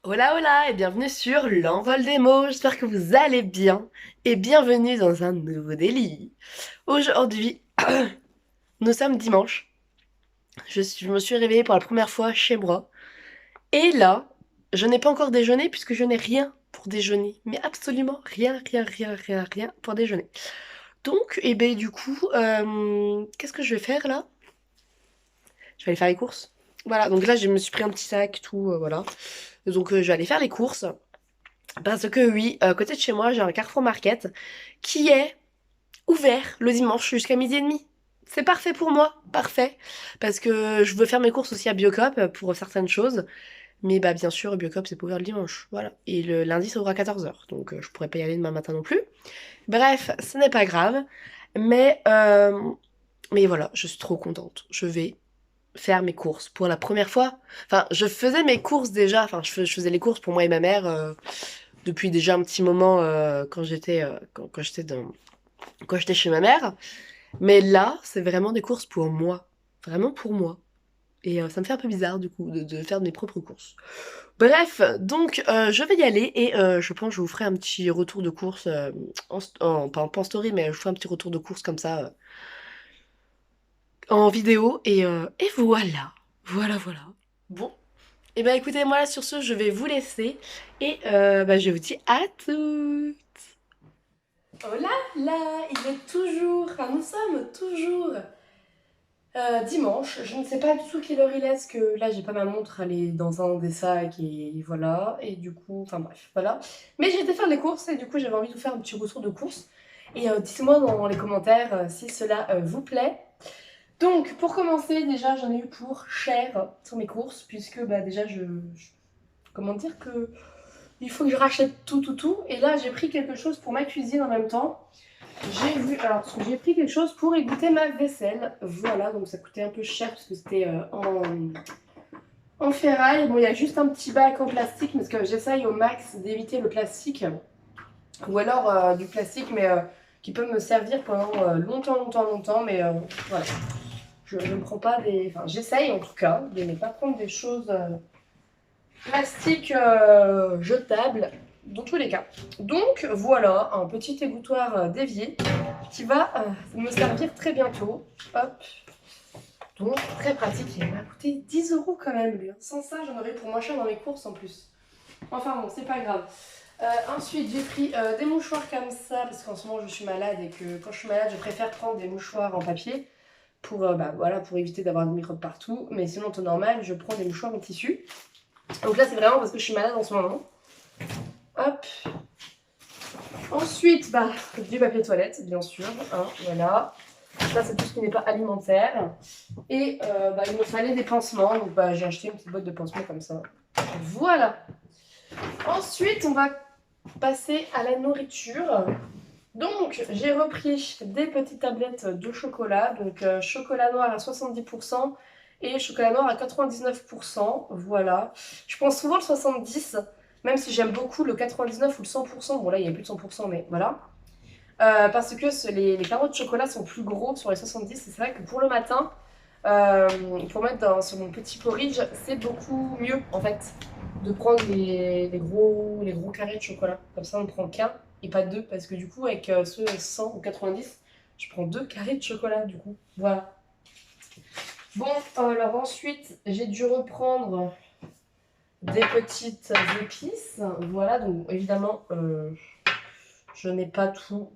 Hola hola et bienvenue sur l'envol des mots, j'espère que vous allez bien et bienvenue dans un nouveau délit. Aujourd'hui, nous sommes dimanche, je me suis réveillée pour la première fois chez moi et là, je n'ai pas encore déjeuné puisque je n'ai rien pour déjeuner, mais absolument rien pour déjeuner. Donc, et ben du coup, qu'est-ce que je vais faire là? Je vais aller faire les courses. Voilà, donc là je me suis pris un petit sac, tout, voilà. Donc je vais aller faire les courses. Parce que oui, à côté de chez moi, j'ai un Carrefour Market qui est ouvert le dimanche jusqu'à midi et demi. C'est parfait pour moi, parfait. Parce que je veux faire mes courses aussi à Biocop pour certaines choses. Mais bah bien sûr, Biocop c'est pas ouvert le dimanche. Voilà. Et le lundi ça ouvre à 14 h. Donc je pourrais pas y aller demain matin non plus. Bref, ce n'est pas grave. Mais, euh, mais voilà, je suis trop contente. Je vais faire mes courses pour la première fois. Enfin, je faisais mes courses déjà. Enfin, je faisais les courses pour moi et ma mère. Depuis déjà un petit moment quand j'étais chez ma mère. Mais là, c'est vraiment des courses pour moi. Vraiment pour moi. Et ça me fait un peu bizarre du coup de faire mes propres courses. Bref, donc je vais y aller et je pense que je vous ferai un petit retour de course pas en story, mais je vous ferai un petit retour de course comme ça en vidéo et voilà. Voilà. Bon. Et ben écoutez, moi là sur ce, je vais vous laisser et bah, je vous dis à tout. Oh là là, il est toujours, enfin nous sommes toujours dimanche. Je ne sais pas du tout quelle heure il est, parce que là j'ai pas ma montre, elle est dans un des sacs et voilà. Et du coup, enfin bref, voilà. Mais j'ai été faire les courses et du coup j'avais envie de vous faire un petit retour de course. Et dites-moi dans les commentaires si cela vous plaît. Donc pour commencer, déjà j'en ai eu pour cher sur mes courses, puisque bah déjà comment dire que il faut que je rachète tout. Et là j'ai pris quelque chose pour ma cuisine en même temps. Alors j'ai pris quelque chose pour égoutter ma vaisselle. Voilà, donc ça coûtait un peu cher parce que c'était en ferraille. Bon, il y a juste un petit bac en plastique parce que j'essaye au max d'éviter le plastique. Ou alors du plastique, mais qui peut me servir pendant longtemps. Mais voilà, je ne prends pas des. Enfin, j'essaye en tout cas de ne pas prendre des choses plastiques jetables dans tous les cas. Donc voilà, un petit égouttoir d'évier qui va me servir très bientôt. Hop. Donc très pratique, il m'a coûté 10 € quand même lui. Sans ça, j'en aurais pour moins cher dans mes courses en plus. Enfin bon, c'est pas grave. Ensuite, j'ai pris des mouchoirs comme ça parce qu'en ce moment je suis malade et que quand je suis malade, je préfère prendre des mouchoirs en papier pour, bah, voilà, pour éviter d'avoir des microbes partout. Mais sinon, en temps normal, je prends des mouchoirs en tissu. Donc là, c'est vraiment parce que je suis malade en ce moment. Hop. Ensuite, bah, du papier toilette, bien sûr. Hein, voilà. Ça, c'est tout ce qui n'est pas alimentaire. Et bah, il me fallait des pansements. Donc, bah, j'ai acheté une petite boîte de pansements comme ça. Voilà. Ensuite, on va passer à la nourriture. Donc, j'ai repris des petites tablettes de chocolat. Donc, chocolat noir à 70% et chocolat noir à 99%. Voilà. Je prends souvent le 70, même si j'aime beaucoup le 99 ou le 100%. Bon, là, il n'y a plus de 100%, mais voilà. Parce que les carreaux de chocolat sont plus gros sur les 70. Et c'est vrai que pour le matin, pour mettre sur mon petit porridge, c'est beaucoup mieux en fait de prendre les gros carrés de chocolat. Comme ça, on ne prend qu'un et pas deux. Parce que du coup, avec ceux 100 ou 90, je prends deux carrés de chocolat du coup. Voilà. Bon, alors ensuite, j'ai dû reprendre des petites épices. Voilà, donc évidemment, je n'ai pas tout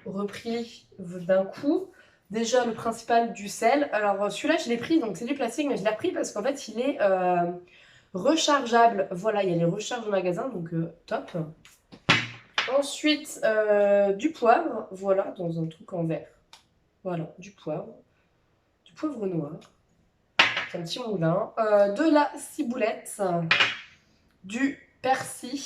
repris d'un coup. Déjà, le principal du sel. Alors, celui-là, je l'ai pris, donc c'est du plastique, mais je l'ai repris parce qu'en fait, il est rechargeable. Voilà, il y a les recharges au magasin, donc top. Ensuite, du poivre, voilà, dans un truc en verre. Voilà, du poivre. Du poivre noir. C'est un petit moulin. De la ciboulette. Du persil.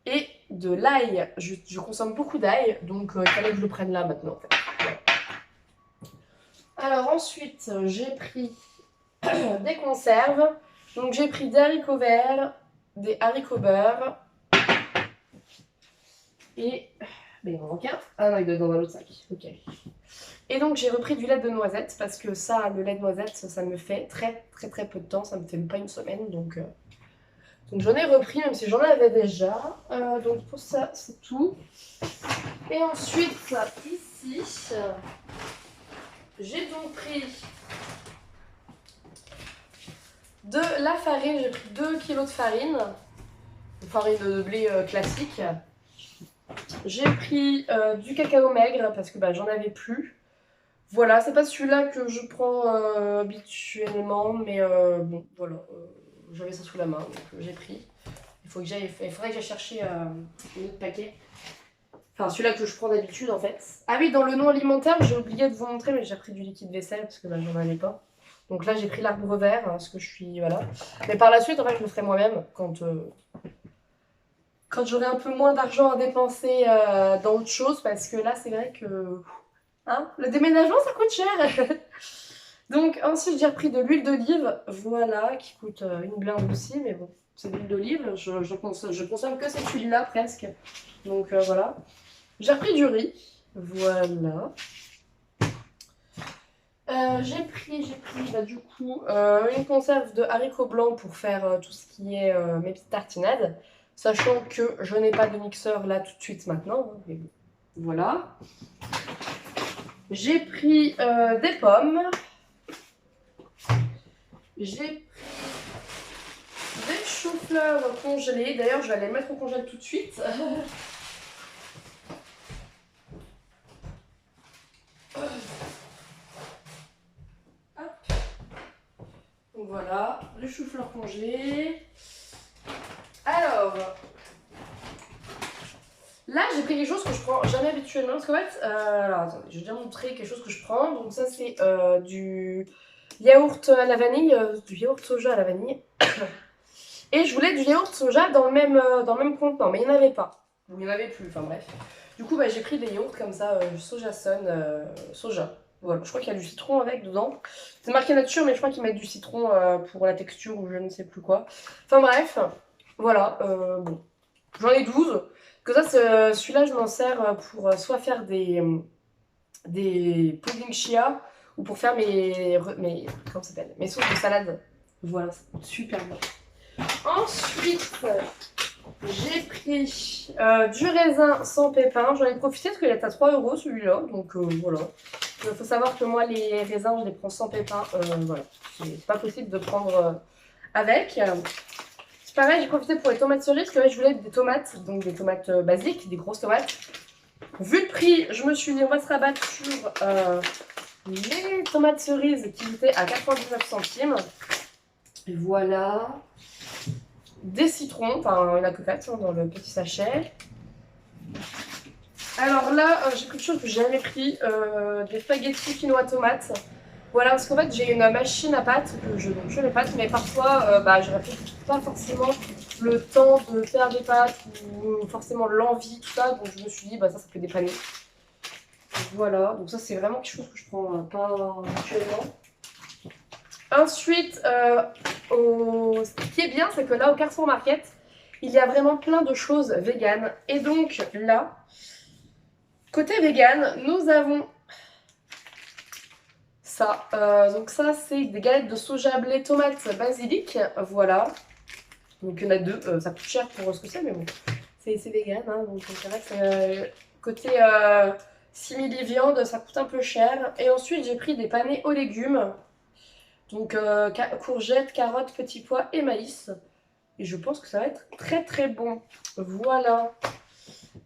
Et de l'ail. Je consomme beaucoup d'ail, donc il fallait que je le prenne là maintenant, en fait. Voilà. Alors ensuite, j'ai pris des conserves. Donc j'ai pris des haricots verts, des haricots beurre et... Mais il en manque un. Ah non, il doit être dans un autre sac. Ok. Et donc j'ai repris du lait de noisette parce que ça, le lait de noisette, ça me fait très peu de temps. Ça me fait même pas une semaine. Donc Donc j'en ai repris, même si j'en avais déjà. Donc pour ça, c'est tout. Et ensuite, ici, j'ai donc pris de la farine. J'ai pris 2 kg de farine. Une farine de blé classique. J'ai pris du cacao maigre parce que j'en avais plus. Voilà, c'est pas celui-là que je prends habituellement, mais bon, voilà. J'avais ça sous la main, donc j'ai pris. Il faudrait que j'aille chercher un autre paquet. Enfin, celui-là que je prends d'habitude en fait. Ah oui, dans le non alimentaire, j'ai oublié de vous montrer, mais j'ai pris du liquide vaisselle parce que j'en avais pas. Donc là, j'ai pris l'arbre vert, parce que je suis. Voilà. Mais par la suite, en fait, je le ferai moi-même quand j'aurai un peu moins d'argent à dépenser dans autre chose, parce que là, c'est vrai que. Hein, le déménagement, ça coûte cher. Donc ensuite, j'ai repris de l'huile d'olive, voilà, qui coûte une blinde aussi, mais bon, c'est de l'huile d'olive, je consomme que cette huile-là presque. Donc voilà. J'ai repris du riz, voilà. J'ai pris du coup une conserve de haricots blancs pour faire tout ce qui est mes petites tartinades, sachant que je n'ai pas de mixeur là tout de suite maintenant, hein, mais bon, voilà. J'ai pris des pommes. J'ai pris des choux-fleurs congelés. D'ailleurs, je vais aller les mettre au congèle tout de suite. Hop. Donc voilà, les choux-fleurs congelés. Alors, là, j'ai pris quelque chose que je prends jamais habituellement. Parce qu'en fait, alors attendez, je vais déjà montrer quelque chose que je prends. Donc ça, c'est du yaourt à la vanille, du yaourt soja à la vanille. Et je voulais du yaourt soja dans le même contenant, mais il n'y en avait pas. Ou il n'y en avait plus, enfin bref. Du coup, j'ai pris des yaourts comme ça, soja sun, soja. Voilà, je crois qu'il y a du citron avec dedans. C'est marqué nature, mais je crois qu'ils mettent du citron pour la texture ou je ne sais plus quoi. Enfin bref, voilà, bon. J'en ai 12. Que ça, celui-là, je m'en sers pour soit faire des pudding chia ou pour faire comment ça s'appelle, mes sauces de salade. Voilà, c'est super bon. Ensuite, j'ai pris du raisin sans pépins. J'en ai profité parce qu'il est à 3 € celui-là. Donc voilà. Il faut savoir que moi, les raisins, je les prends sans pépins. Voilà. C'est pas possible de prendre avec. C'est pareil, j'ai profité pour les tomates cerises. Parce que là, je voulais des tomates. Donc des tomates basiques, des grosses tomates. Vu le prix, je me suis dit, on va se rabattre sur les tomates cerises qui étaient à 99 centimes. Et voilà. Des citrons, enfin la cocotte dans le petit sachet. Alors là, j'ai pris quelque chose que j'ai jamais pris, des spaghettis quinoa tomates. Voilà, parce qu'en fait j'ai une machine à pâtes, que je fais les pâtes, mais parfois j'aurais pas forcément le temps de faire des pâtes ou forcément l'envie, tout ça, donc je me suis dit ça peut dépanner. Voilà, donc ça c'est vraiment quelque chose que je prends pas actuellement. Ensuite, ce qui est bien, c'est que là, au Carrefour Market, il y a vraiment plein de choses véganes. Et donc là, côté vegan, nous avons ça. Donc ça, c'est des galettes de soja, blé, tomates, basilic. Voilà. Donc il y en a 2. Ça coûte cher pour ce que c'est, mais bon, c'est vegan. Hein, donc c'est vrai que côté simili viande, ça coûte un peu cher. Et ensuite, j'ai pris des panais aux légumes. Donc courgettes, carottes, petits pois et maïs. Et je pense que ça va être très très bon. Voilà.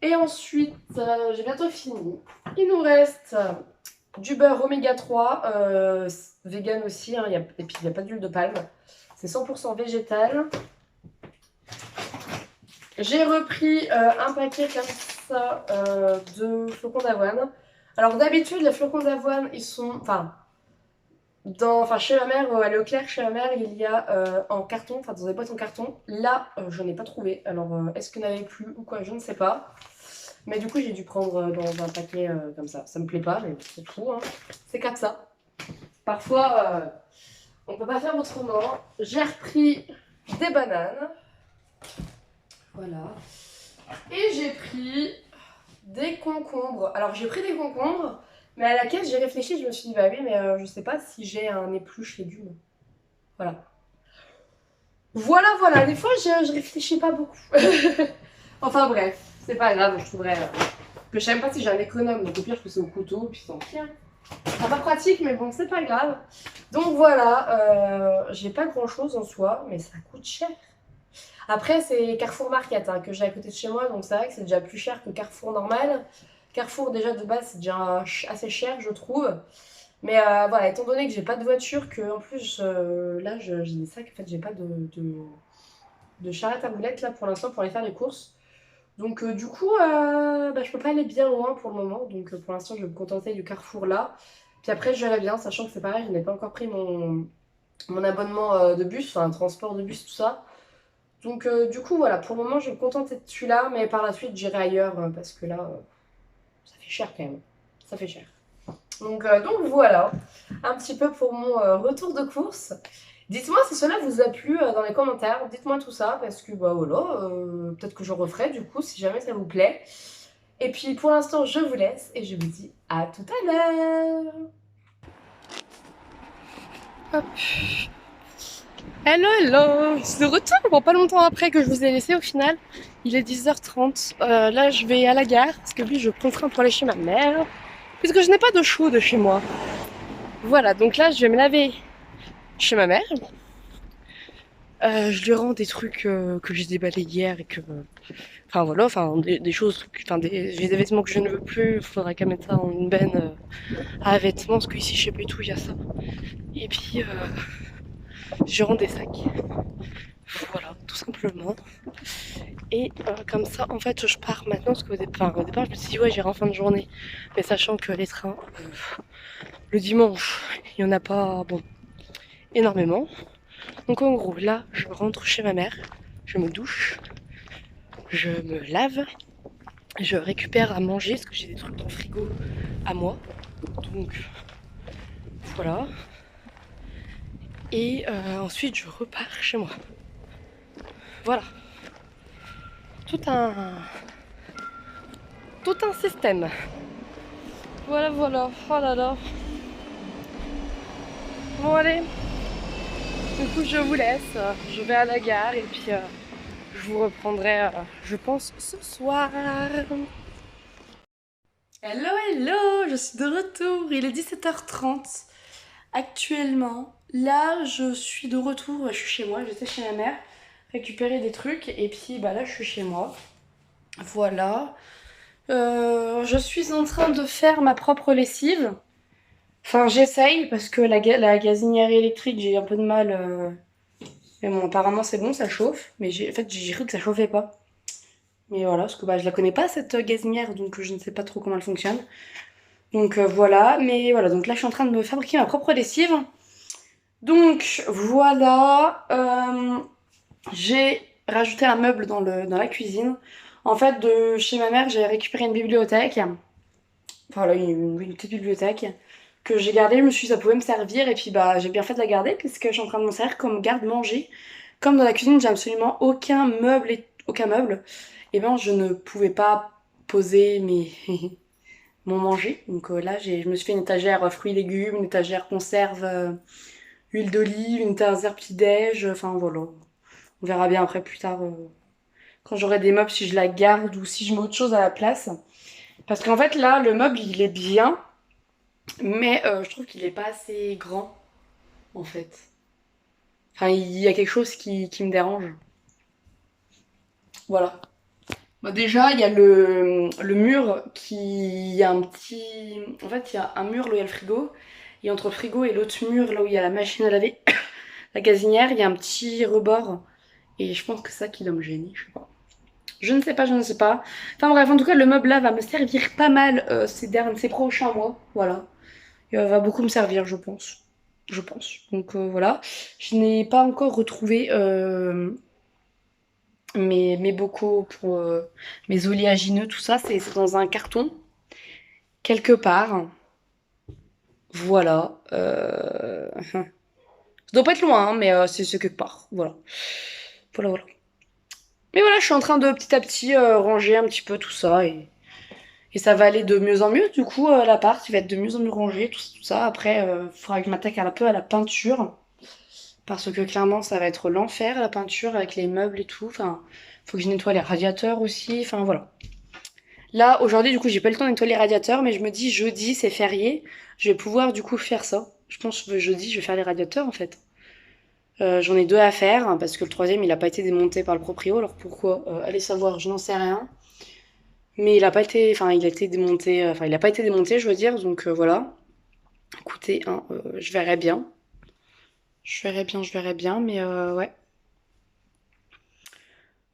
Et ensuite, j'ai bientôt fini. Il nous reste du beurre oméga 3, vegan aussi, hein, et puis il n'y a pas d'huile de palme. C'est 100% végétal. J'ai repris un paquet comme ça de flocons d'avoine. Alors d'habitude, les flocons d'avoine, ils sont... chez ma mère, à Leclerc, chez ma mère, il y a en carton, dans des boîtes en carton. Là, je n'ai pas trouvé. Alors, est-ce qu'il n'y en avait plus ou quoi, je ne sais pas. Mais du coup, j'ai dû prendre dans un paquet comme ça. Ça me plaît pas, mais c'est tout. Hein. C'est comme ça. Parfois, on peut pas faire autrement. J'ai repris des bananes. Voilà. Et j'ai pris des concombres. Alors, j'ai pris des concombres. Mais à la caisse, j'ai réfléchi, je me suis dit, oui, mais je sais pas si j'ai un épluche légumes. Voilà. Voilà, voilà, des fois je réfléchis pas beaucoup. Enfin bref, c'est pas grave, je trouverais que je sais même pas si j'ai un économe, donc au pire je fais ça au couteau, puis tant pis. C'est pas pratique, mais bon, c'est pas grave. Donc voilà, j'ai pas grand chose en soi, mais ça coûte cher. Après, c'est Carrefour Market hein, que j'ai à côté de chez moi, donc c'est vrai que c'est déjà plus cher que Carrefour normal. Carrefour, déjà de base, c'est déjà assez cher, je trouve. Mais voilà, étant donné que j'ai pas de voiture, que en plus, là, j'ai des sacs, en fait, j'ai pas de charrette à roulettes là pour l'instant pour aller faire les courses. Donc du coup, bah, je peux pas aller bien loin pour le moment. Donc pour l'instant, je vais me contenter du Carrefour là. Puis après, je verrai bien, sachant que c'est pareil, je n'ai pas encore pris mon abonnement de bus, enfin transport de bus, tout ça. Donc du coup, voilà, pour le moment, je vais me contenter de celui-là, mais par la suite, j'irai ailleurs parce que là, ça fait cher quand même. Ça fait cher. Donc voilà, un petit peu pour mon retour de course. Dites-moi si cela vous a plu dans les commentaires, dites-moi tout ça parce que bah voilà, peut-être que je referai du coup si jamais ça vous plaît. Et puis pour l'instant je vous laisse et je vous dis à tout à l'heure. Hop. Hello hello, c'est de retour bon pas longtemps après que je vous ai laissé au final. Il est 10h30, là je vais à la gare parce que lui je prends le train pour aller chez ma mère puisque je n'ai pas de chou de chez moi. Voilà donc là je vais me laver chez ma mère. Je lui rends des trucs que j'ai déballés hier et que. Enfin voilà, enfin des choses, enfin j'ai des vêtements que je ne veux plus, il faudra qu'elle mette ça en une benne à vêtements, parce qu'ici chez Pétou il y a ça. Et puis je rends des sacs. Voilà, tout simplement. Et comme ça, en fait, je pars maintenant, parce qu'au départ, je me suis dit ouais j'irai en fin de journée. Mais sachant que les trains, le dimanche, il n'y en a pas bon énormément. Donc en gros, là, je rentre chez ma mère, je me douche, je me lave, je récupère à manger parce que j'ai des trucs dans le frigo à moi. Donc voilà. Et ensuite je repars chez moi. Voilà. Tout un tout un système. Voilà voilà. Oh là là. Bon allez. Du coup je vous laisse. Je vais à la gare et puis je vous reprendrai je pense ce soir. Hello hello, je suis de retour. Il est 17h30. Actuellement, là, je suis de retour, je suis chez moi, j'étais chez ma mère, récupérer des trucs, et puis bah là, je suis chez moi. Voilà. Je suis en train de faire ma propre lessive. Enfin, j'essaye, parce que la gazinière électrique, j'ai un peu de mal. Mais bon, apparemment, c'est bon, ça chauffe. Mais en fait, j'ai cru que ça chauffait pas. Mais voilà, parce que bah, je la connais pas, cette gazinière, donc je ne sais pas trop comment elle fonctionne. Donc voilà, mais voilà, donc là, je suis en train de me fabriquer ma propre lessive. Donc voilà, j'ai rajouté un meuble dans la cuisine. En fait, de chez ma mère, j'ai récupéré une bibliothèque. Voilà, une petite bibliothèque que j'ai gardée. Je me suis dit, ça pouvait me servir. Et puis, bah, j'ai bien fait de la garder puisque je suis en train de m'en servir comme garde-manger. Comme dans la cuisine, j'ai absolument aucun meuble. Aucun meuble. Et ben, je ne pouvais pas poser mon manger. Donc là, je me suis fait une étagère fruits et légumes, une étagère conserve. Huile d'olive, une tasse petit-déj, enfin voilà. On verra bien après plus tard quand j'aurai des meubles si je la garde ou si je mets autre chose à la place. Parce qu'en fait là, le meuble il est bien, mais je trouve qu'il est pas assez grand en fait. Enfin, il y a quelque chose qui me dérange. Voilà. Bah déjà, il y a le mur qui. Il y a un petit. En fait, il y a un mur là où il y a le frigo. Et entre le frigo et l'autre mur, là où il y a la machine à laver, la gazinière, il y a un petit rebord. Et je pense que c'est ça qui doit me gêner, je sais pas. Je ne sais pas, je ne sais pas. Enfin bref, en tout cas, le meuble là va me servir pas mal ces prochains mois. Voilà. Il va beaucoup me servir, je pense. Je pense. Donc voilà. Je n'ai pas encore retrouvé mes bocaux pour mes oléagineux, tout ça. C'est dans un carton, quelque part. Voilà. Ça doit pas être loin, hein, mais c'est quelque part. Voilà. Voilà, voilà. Mais voilà, je suis en train de petit à petit ranger un petit peu tout ça et ça va aller de mieux en mieux. Du coup, l'appart, il va être de mieux en mieux rangé, tout ça. Après, il faudra que je m'attaque un peu à la peinture Parce que clairement, ça va être l'enfer, la peinture avec les meubles et tout. Enfin, faut que je nettoie les radiateurs aussi. Enfin, voilà. Là, aujourd'hui, du coup, j'ai pas le temps de nettoyer les radiateurs, mais je me dis, jeudi, c'est férié. Je vais pouvoir, du coup, faire ça. Je pense que jeudi, je vais faire les radiateurs, en fait. J'en ai deux à faire, parce que le troisième, il a pas été démonté par le proprio. Alors pourquoi? Allez savoir, je n'en sais rien. Mais il a pas été, enfin, il a été démonté, enfin, il a pas été démonté, je veux dire. Donc voilà. Écoutez, hein, je verrai bien. Je verrai bien, mais ouais.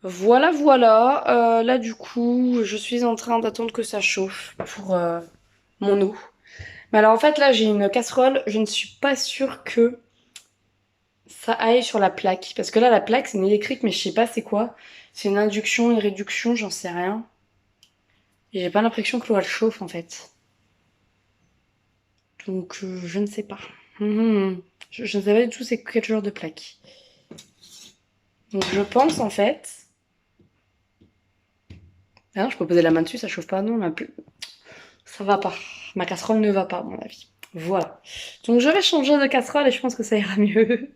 Voilà, voilà. Là, du coup, je suis en train d'attendre que ça chauffe pour mon eau. Mais alors, en fait, là, j'ai une casserole. Je ne suis pas sûre que ça aille sur la plaque. Parce que là, la plaque, c'est une électrique, mais je sais pas c'est quoi. C'est une induction, une réduction, j'en sais rien. Et j'ai pas l'impression que l'eau, elle chauffe, en fait. Donc, je ne sais pas. Je ne sais pas du tout c'est quel genre de plaque. Donc, je pense, en fait... Ah non, je peux poser la main dessus, ça chauffe pas. Non, ça va pas. Ma casserole ne va pas, à mon avis. Voilà. Donc je vais changer de casserole et je pense que ça ira mieux.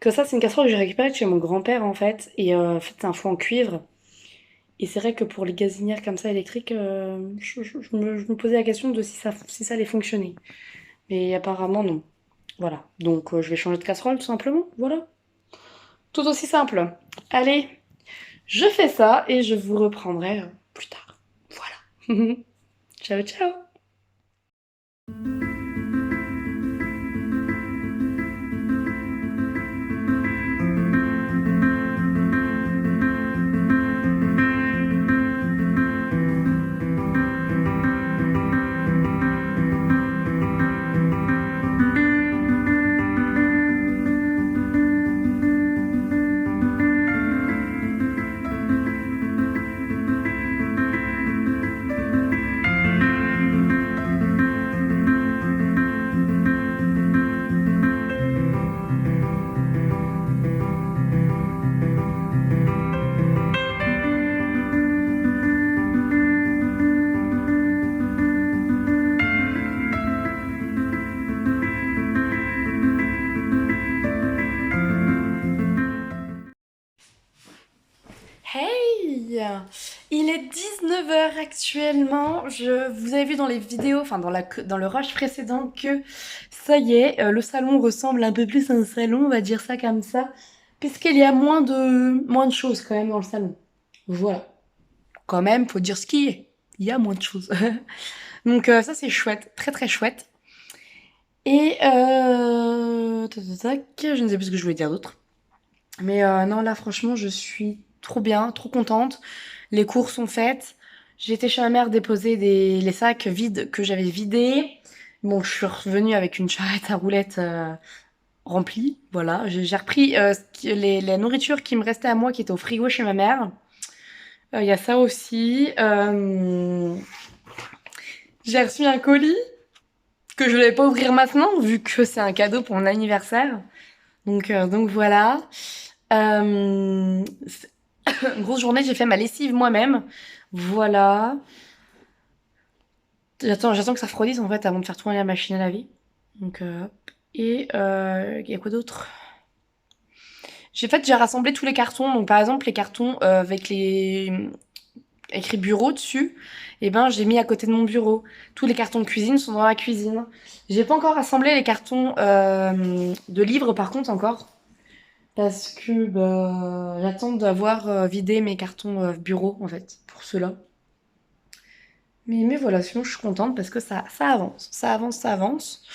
Que ça, c'est une casserole que j'ai récupérée de chez mon grand-père en fait. Et en fait, c'est un four en cuivre. Et c'est vrai que pour les gazinières comme ça électriques, je me posais la question de si ça allait fonctionner. Mais apparemment, non. Voilà. Donc je vais changer de casserole tout simplement. Voilà. Tout aussi simple. Allez, je fais ça et je vous reprendrai plus tard. Voilà. Ciao, ciao. Hey! Il est 19 h actuellement. Vous avez vu dans les vidéos, enfin dans le rush précédent que ça y est, le salon ressemble un peu plus à un salon, on va dire ça comme ça, puisqu'il y a moins de choses quand même dans le salon. Voilà. Quand même, faut dire ce qui est. Il y a moins de choses. Donc ça c'est chouette, très très chouette. Et tac, tac, tac, je ne sais plus ce que je voulais dire d'autre. Mais non, là, franchement, je suis trop bien, trop contente. Les courses sont faites. J'ai été chez ma mère déposer les sacs vides que j'avais vidés. Bon, je suis revenue avec une charrette à roulettes remplie. Voilà, j'ai repris la nourriture qui me restait à moi, qui était au frigo chez ma mère. Il y a ça aussi. J'ai reçu un colis que je ne vais pas ouvrir maintenant, vu que c'est un cadeau pour mon anniversaire. Donc voilà. Euh, Une grosse journée, j'ai fait ma lessive moi-même. Voilà. J'attends que ça refroidisse en fait avant de faire tourner la machine à laver. Donc, hop. Et il y a quoi d'autre? J'ai rassemblé tous les cartons. Donc par exemple les cartons avec les écrit bureau dessus, et ben j'ai mis à côté de mon bureau. Tous les cartons de cuisine sont dans la cuisine. J'ai pas encore rassemblé les cartons de livres par contre encore. Parce que bah, j'attends d'avoir vidé mes cartons bureau en fait pour ceux-là. Mais voilà, sinon je suis contente parce que ça avance, ça avance, ça avance.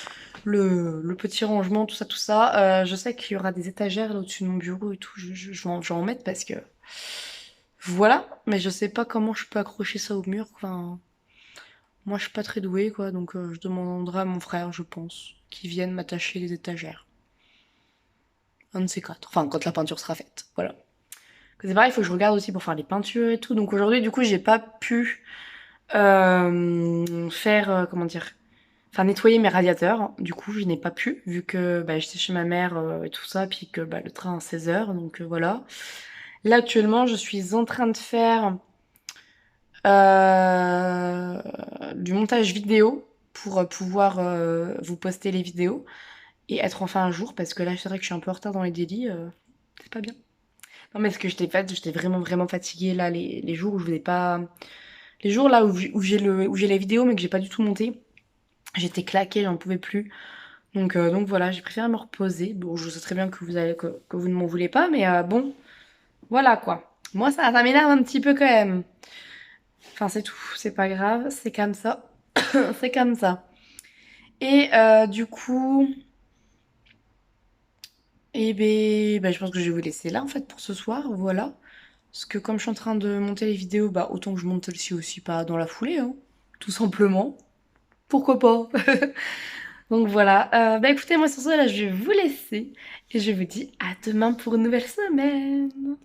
Le petit rangement, tout ça, tout ça. Je sais qu'il y aura des étagères là au-dessus de mon bureau et tout. Je vais en mettre parce que voilà, mais je sais pas comment je peux accrocher ça au mur. Enfin, moi je suis pas très douée quoi, donc je demanderai à mon frère, je pense, qu'il vienne m'attacher les étagères. Un de ces quatre. Enfin, quand la peinture sera faite, voilà. C'est pareil, il faut que je regarde aussi pour faire les peintures et tout. Donc aujourd'hui, du coup, j'ai pas pu faire, comment dire, enfin nettoyer mes radiateurs. Du coup, je n'ai pas pu, vu que bah, j'étais chez ma mère et tout ça, puis que bah, le train à 16 h, donc voilà. Là, actuellement, je suis en train de faire du montage vidéo pour pouvoir vous poster les vidéos. et être enfin un jour, parce que là c'est vrai que je suis un peu en retard dans les délits, c'est pas bien. Non mais ce que j'étais vraiment fatiguée là, les jours où je faisais pas... Les jours là où j'ai la vidéo mais que j'ai pas du tout monté, j'étais claquée, j'en pouvais plus. Donc voilà, j'ai préféré me reposer. Bon, je sais très bien que vous ne m'en voulez pas, mais bon, voilà quoi. Moi ça m'énerve un petit peu quand même. Enfin c'est tout, c'est pas grave, c'est comme ça. C'est comme ça. Et du coup... je pense que je vais vous laisser là en fait pour ce soir, voilà. Parce que comme je suis en train de monter les vidéos, bah autant que je monte celle-ci aussi pas dans la foulée, hein, tout simplement. Pourquoi pas? Donc voilà. Bah écoutez, moi sur ce là, je vais vous laisser et je vous dis à demain pour une nouvelle semaine.